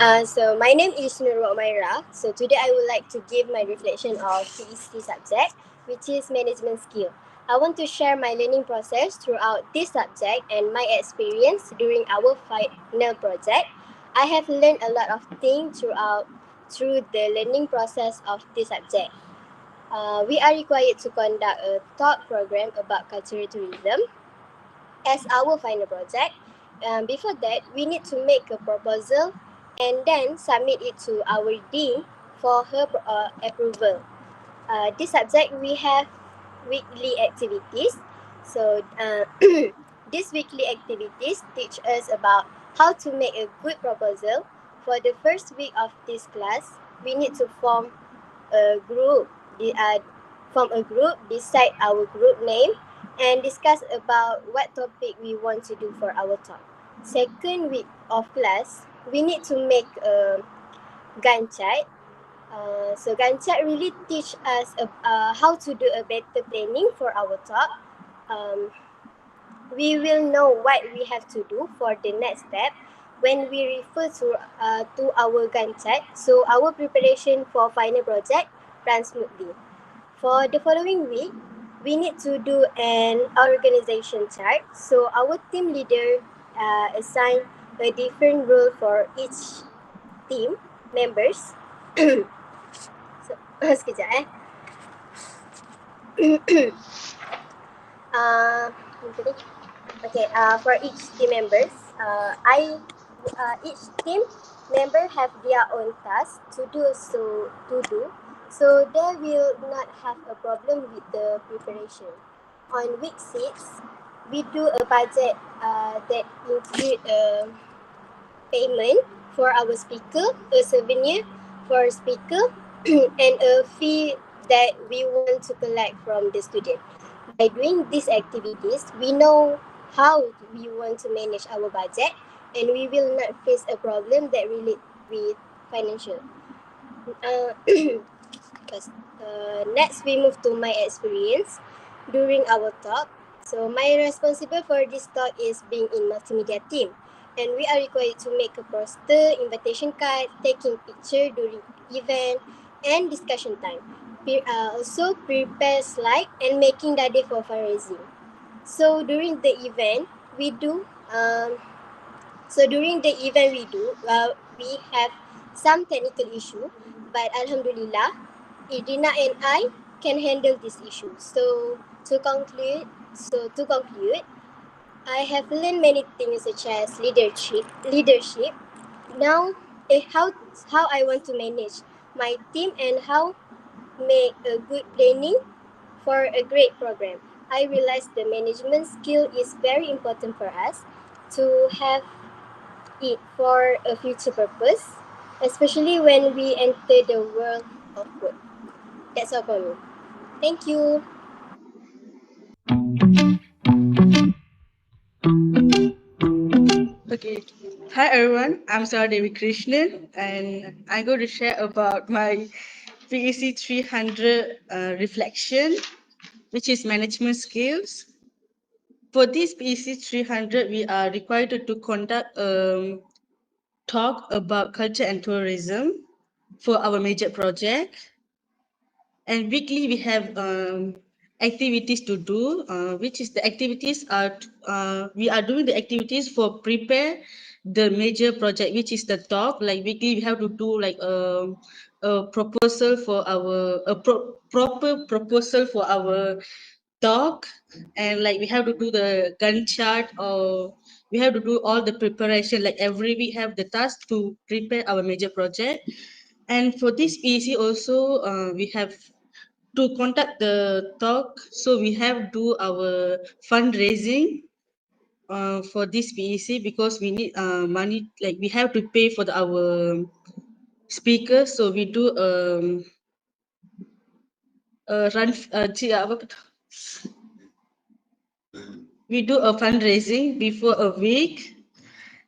So my name is Nurul Omaira. So today I would like to give my reflection of PEC subject, which is management skill. I want to share my learning process throughout this subject and my experience during our final project. I have learned a lot of things through the learning process of this subject. We are required to conduct a talk program about cultural tourism as our final project. Before that, we need to make a proposal and then submit it to our dean for her approval. This subject we have weekly activities. So these weekly activities teach us about how to make a good proposal. For the first week of this class, we need to a group, the, uh, form a group, decide our group name, and discuss about what topic we want to do for our talk. Second week of class, we need to make a Gantt chart. So Gantt chart really teach us how to do a better planning for our talk. Um, we will know what we have to do for the next step when we refer to our Gantt chart. So our preparation for final project runs smoothly. For the following week, we need to do an organization chart. So our team leader assign a different role for each team members. So, sekejap apa ni? Okay, for each team members, each team member have their own task to do. So they will not have a problem with the preparation. On week 6, we do a budget that include payment for our speaker, a souvenir for speaker, and a fee that we want to collect from the student. By doing these activities, we know how we want to manage our budget and we will not face a problem that relate with financial. Uh, Next, we move to my experience during our talk. So my responsible for this talk is being in multimedia team, and we are required to make a poster, invitation card, taking picture during event, and discussion time. Also prepare slide and making data for fundraising. So during the event, we do. During the event we have some technical issue, but Alhamdulillah, Irina and I can handle this issue. To conclude, I have learned many things such as leadership. Now, how I want to manage my team and how make a good planning for a great program. I realized the management skill is very important for us to have it for a future purpose, especially when we enter the world of work. That's all for me. Thank you. Okay. Hi everyone, I'm Sarah Devi Krishnan and I'm going to share about my PEC 300 reflection, which is management skills. For this PEC 300, we are required to conduct talk about culture and tourism for our major project. And weekly we have activities to do, which is the activities are we are doing the activities for prepare the major project, which is the talk. Like weekly we have to do like a proposal for our proper proposal for our talk, and like we have to do the gun chart, or we have to do all the preparation. Like every week have the task to prepare our major project. And for this PEC also, we have to conduct the talk, so we have do our fundraising for this PEC, because we need money, like we have to pay for our speakers. So we do run we do a fundraising before a week.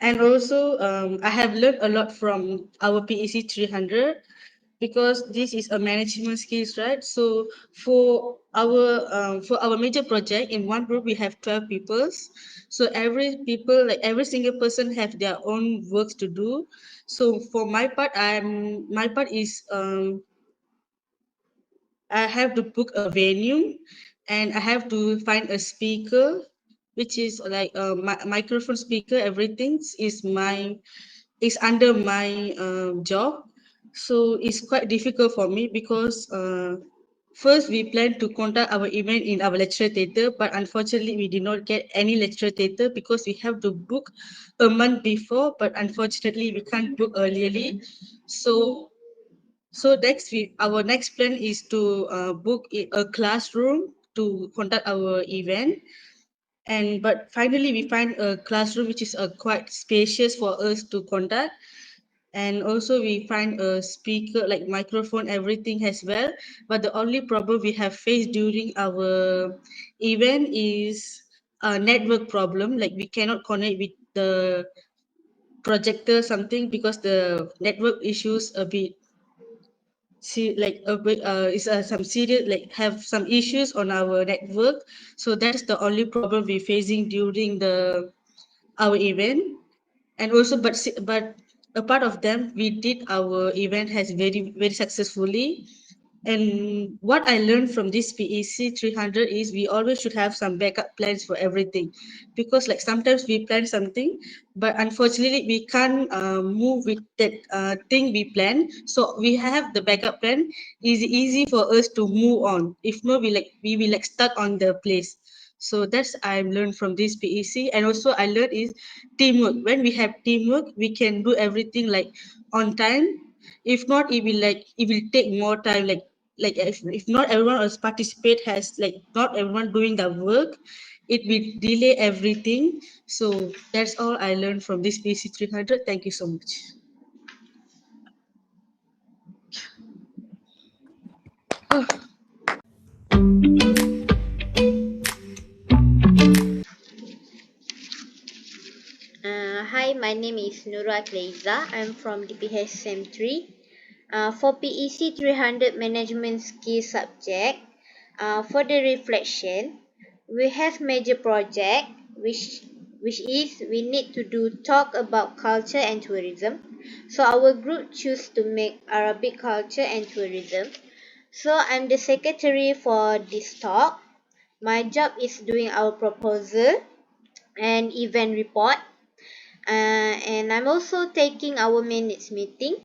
And also I have learned a lot from our PEC 300. because this is a management skills, right? So for our major project in one group we have 12 people. So every single person have their own works to do. So for my part is I have to book a venue, and I have to find a speaker, which is like a microphone speaker. Everything is under my job, so it's quite difficult for me because first we plan to conduct our event in our lecture theatre, but unfortunately we did not get any lecture theatre because we have to book a month before. But unfortunately we can't book early, so our next plan is to book a classroom to conduct our event. And but finally we find a classroom which is quite spacious for us to conduct, and also we find a speaker like microphone, everything as well. But the only problem we have faced during our event is a network problem, like we cannot connect with the projector something because the network issues a bit see like a bit is some serious, like have some issues on our network. So that's the only problem we're facing during the our event. And also but a part of them we did our event has very successfully. And what I learned from this PEC 300 is we always should have some backup plans for everything, because like sometimes we plan something, but unfortunately we can't move with that thing we plan. So we have the backup plan. Is easy for us to move on. If not, we will like stuck on the place. So that's I learned from this PEC. And also I learned is teamwork. When we have teamwork, we can do everything like on time. If not, it will take more time, like if not everyone else participate, has like not everyone doing the work, it will delay everything. So that's all I learned from this PC 300. Thank you so much. Oh. Hi, my name is Nura Kleiza. I'm from DPH SEM 3. For PEC 300 Management Skill subject, for the reflection, we have major project, which is we need to do talk about culture and tourism. So our group choose to make Arabic culture and tourism. So I'm the secretary for this talk. My job is doing our proposal and event report. And I'm also taking our minutes meeting,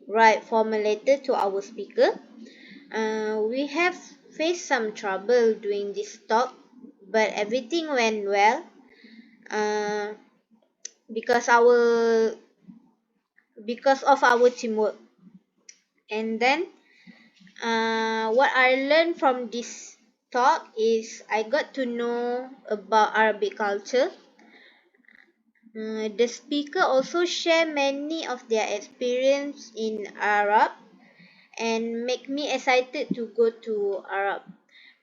write formal letter to our speaker. We have faced some trouble doing this talk, but everything went well uh, because our because of our teamwork. And then what I learned from this talk is I got to know about Arabic culture. The speaker also share many of their experience in Arab and make me excited to go to Arab.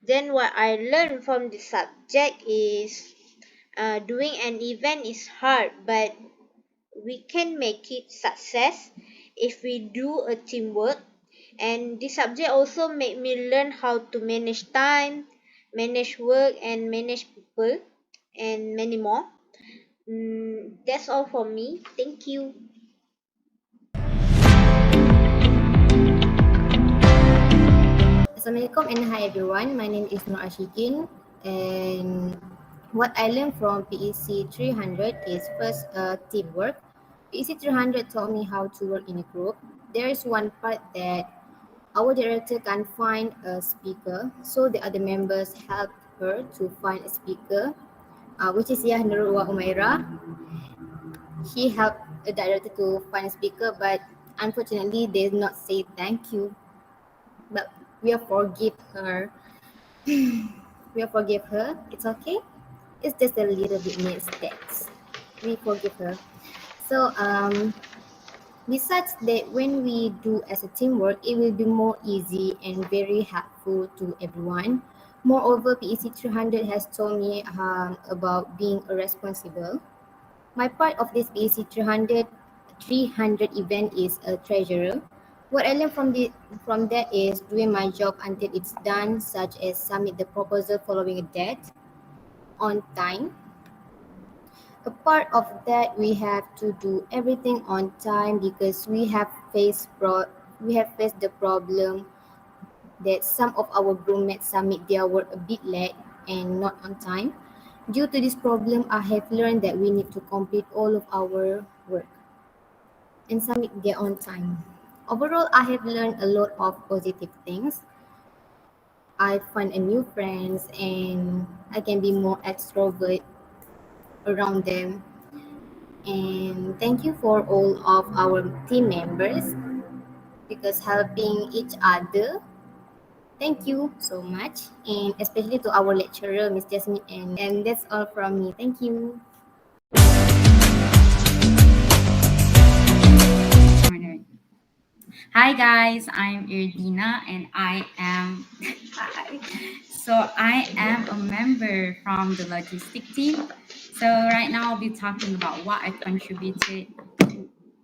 Then what I learned from the subject is doing an event is hard, but we can make it success if we do a teamwork. And this subject also made me learn how to manage time, manage work, and manage people, and many more. That's all for me. Thank you. Assalamualaikum and hi everyone. My name is Nur Ashikin, and what I learned from PEC 300 is first teamwork. PEC 300 taught me how to work in a group. There is one part that our director can't find a speaker, so the other members helped her to find a speaker, which is Yah Nurul wa Umaira. He helped the director to find a speaker, but unfortunately, they did not say thank you. But we are forgive her. We forgive her. It's okay. It's just a little bit mistakes. We forgive her. So besides that, when we do as a teamwork, it will be more easy and very helpful to everyone. Moreover, PEC 300 has told me about being a responsible. My part of this PEC 300 event is a treasurer. What I learned from that is doing my job until it's done, such as submit the proposal following a date on time. A part of that we have to do everything on time because we have faced the problem that some of our roommates submit their work a bit late and not on time. Due to this problem, I have learned that we need to complete all of our work and submit their on time. Overall, I have learned a lot of positive things. I find a new friends and I can be more extrovert around them. And thank you for all of our team members because helping each other. Thank you so much, and especially to our lecturer, Miss Jasmine. And that's all from me. Thank you. Hi guys, I'm Irdina and I am Hi. So I am a member from the logistic team. So right now I'll be talking about what I contributed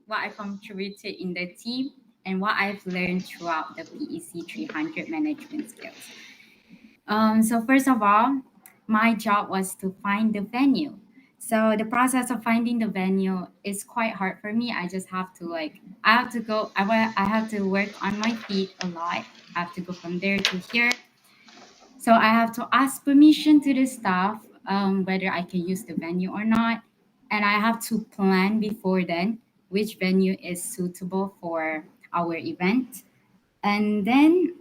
in the team and what I've learned throughout the PEC 300 management skills. So first of all, my job was to find the venue. So the process of finding the venue is quite hard for me. I just have to I have to go. I have to work on my feet a lot. I have to go from there to here. So I have to ask permission to the staff whether I can use the venue or not, and I have to plan before then which venue is suitable for our event, and then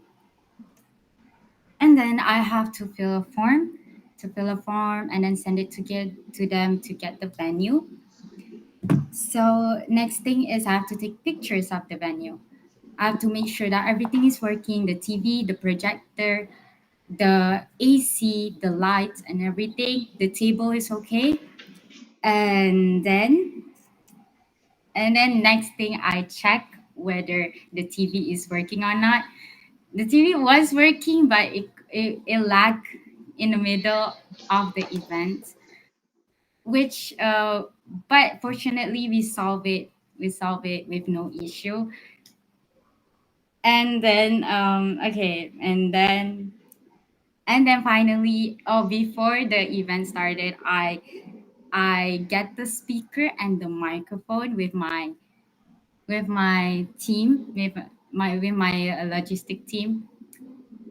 I have to fill a form and then send it to them to get the venue. So next thing is I have to take pictures of the venue. I have to make sure that everything is working, the TV, the projector, the AC, the lights and everything, the table is okay. And then next thing I check whether the TV is working or not. The TV was working, but it lagged in the middle of the event, which but fortunately we solved it. We solved it with no issue. And then okay, and then finally, oh, before the event started, I get the speaker and the microphone with my team with my logistic team.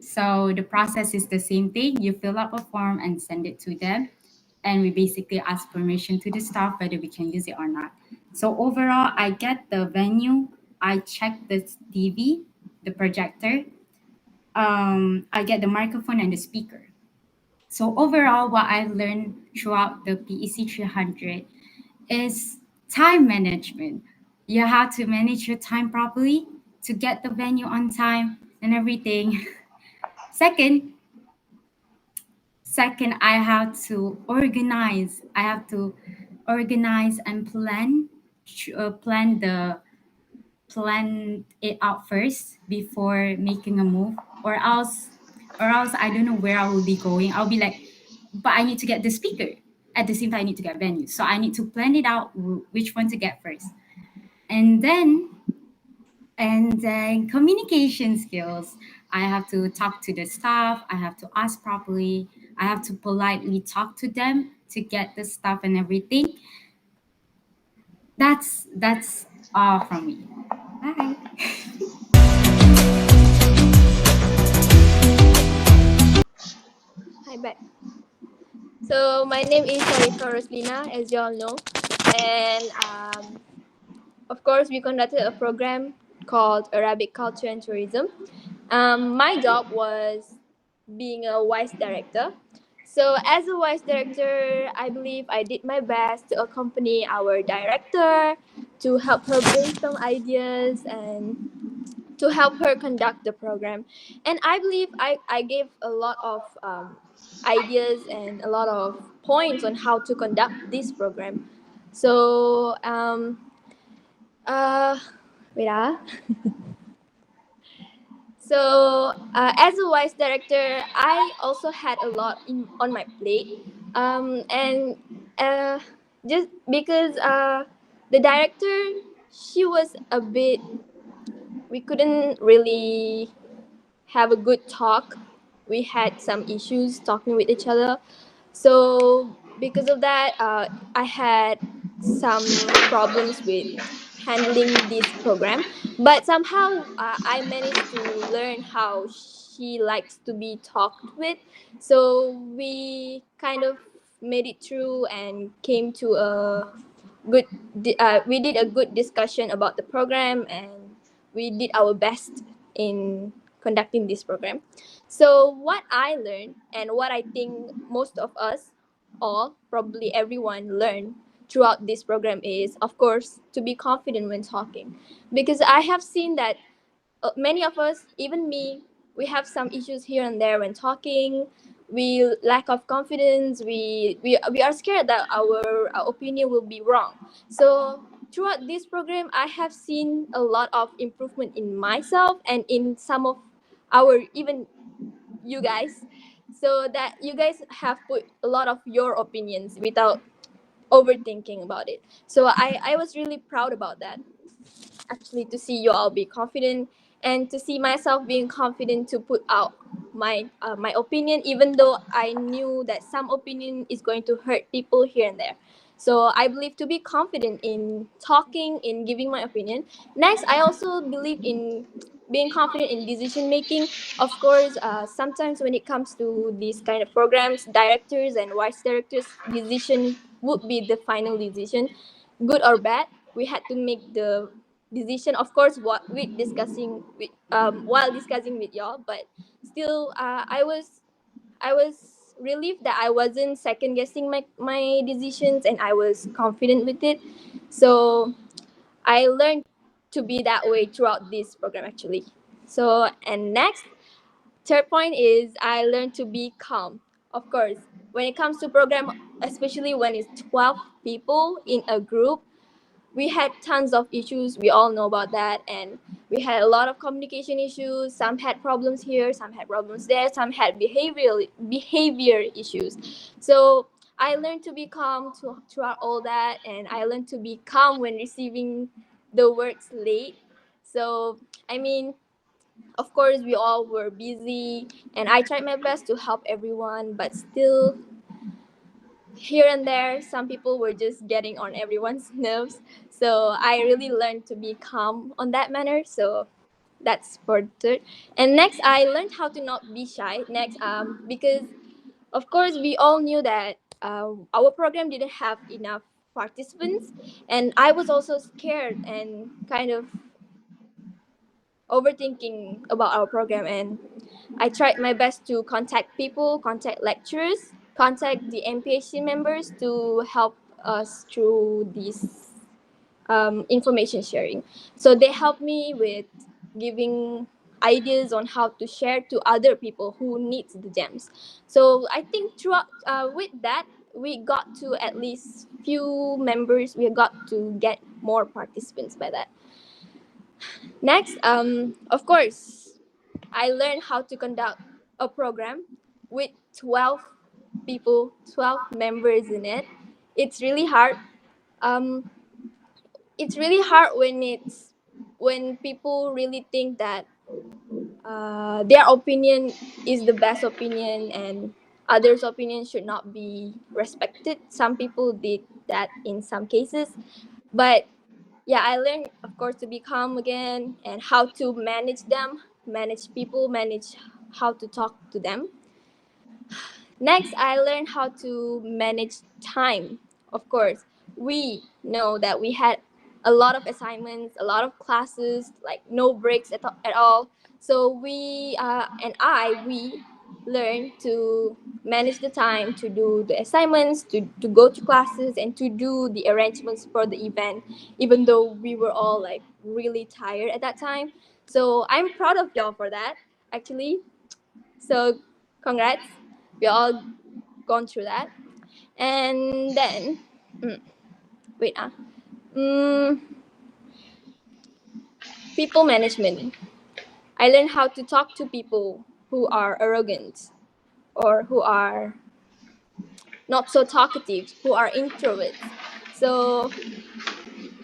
So the process is the same thing. You fill up a form and send it to them. And we basically ask permission to the staff whether we can use it or not. So overall, I get the venue, I check the TV, the projector, I get the microphone and the speaker. So overall, what I've learned throughout the PEC 300 is time management. You have to manage your time properly to get the venue on time and everything. Second, Second, I have to organize. I have to organize and plan it out first before making a move, or else I don't know where I will be going. I'll be like, but I need to get the speaker. At the same time, I need to get venue. So I need to plan it out which one to get first, and then communication skills. I have to talk to the staff. I have to ask properly. I have to politely talk to them to get the stuff and everything. That's all from me. Bye. Hi, back. So my name is Sharifah Roslina, as you all know, and of course we conducted a program called Arabic Culture and Tourism. My job was being a vice director. So as a vice director, I believe I did my best to accompany our director, to help her brainstorm ideas and to help her conduct the program. And I believe I gave a lot of ideas and a lot of points on how to conduct this program. So, uh, wait ah. So, as a vice director, I also had a lot on my plate. And just because the director, she was a bit we couldn't really have a good talk. We had some issues talking with each other. So because of that, I had some problems with handling this program. But somehow I managed to learn how she likes to be talked with. So we kind of made it through and came to a good. We did a good discussion about the program, and we did our best in conducting this program. So what I learned, and what I think most of us, all probably everyone, learned throughout this program is, of course, to be confident when talking, because I have seen that many of us, even me, we have some issues here and there when talking. We lack of confidence. We are scared that our opinion will be wrong. So throughout this program, I have seen a lot of improvement in myself and in some of our, even you guys, so that you guys have put a lot of your opinions without overthinking about it. So I was really proud about that, actually, to see you all be confident, and to see myself being confident to put out my opinion, even though I knew that some opinion is going to hurt people here and there. So I believe to be confident in talking, in giving my opinion. Next, I also believe in being confident in decision making. Of course, sometimes when it comes to these kind of programs, directors and vice directors decision would be the final decision, good or bad. We had to make the decision, of course, what with discussing with while discussing with y'all. But still, I was relieved that I wasn't second guessing my decisions, and I was confident with it. So I learned to be that way throughout this program, actually. So, and next, third point is I learned to be calm. Of course, when it comes to program, especially when it's 12 people in a group, we had tons of issues. We all know about that. And we had a lot of communication issues. Some had problems here, some had problems there, some had behavior issues. So I learned to be calm throughout all that, and I learned to be calm when receiving the works late. So I mean, of course, we all were busy, and I tried my best to help everyone, but still, here and there, some people were just getting on everyone's nerves. So I really learned to be calm on that manner. So that's for third. And next, I learned how to not be shy. Next, because of course we all knew that our program didn't have enough participants, and I was also scared and kind of overthinking about our program. And I tried my best to contact people, contact lecturers, contact the MPHC members to help us through this information sharing. So they helped me with giving ideas on how to share to other people who needs the gems. So I think throughout with that, we got to at least few members. We got to get more participants by that. Next, of course, I learned how to conduct a program with 12 people, 12 members in it. It's really hard. Um, it's really hard when people really think that their opinion is the best opinion, and others' opinion should not be respected. Some people did that in some cases, but yeah, I learned, of course, to be calm again, and how to manage them, manage people, manage how to talk to them. Next, I learned how to manage time. Of course, we know that we had a lot of assignments, a lot of classes, like no breaks at all. So we learned to manage the time to do the assignments, to go to classes, and to do the arrangements for the event, even though we were all like really tired at that time. So I'm proud of y'all for that, actually. So congrats. We all gone through that. And then, wait, mm, people management. I learned how to talk to people who are arrogant, or who are not so talkative, who are introverts. So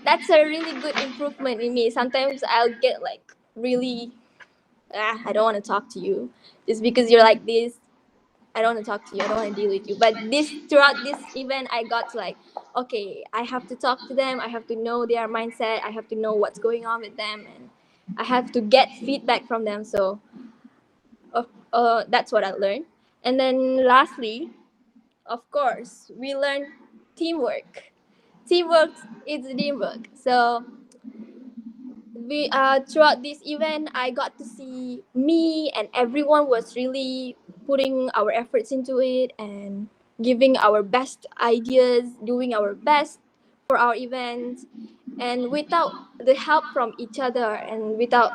that's a really good improvement in me. Sometimes I'll get like really, I don't want to talk to you just because you're like this. I don't want to talk to you. I don't want to deal with you. But this throughout this event, I got to like, okay, I have to talk to them. I have to know their mindset. I have to know what's going on with them, and I have to get feedback from them. So, that's what I learned. And then lastly, of course, we learned teamwork. Teamwork is teamwork. So we throughout this event, I got to see me and everyone was really putting our efforts into it and giving our best ideas, doing our best for our event. And without the help from each other and without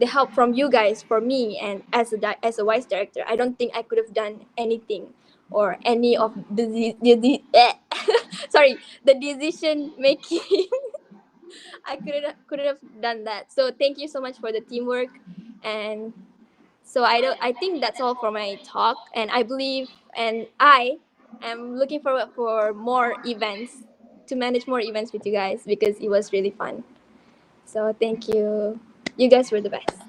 the help from you guys, for me, and as as a vice director, I don't think I could have done anything or any of sorry, the decision making. I couldn't have done that. So thank you so much for the teamwork, and so I think that's all for my talk, and I believe and I am looking forward for more events, to manage more events with you guys because it was really fun. So thank you. You guys were the best.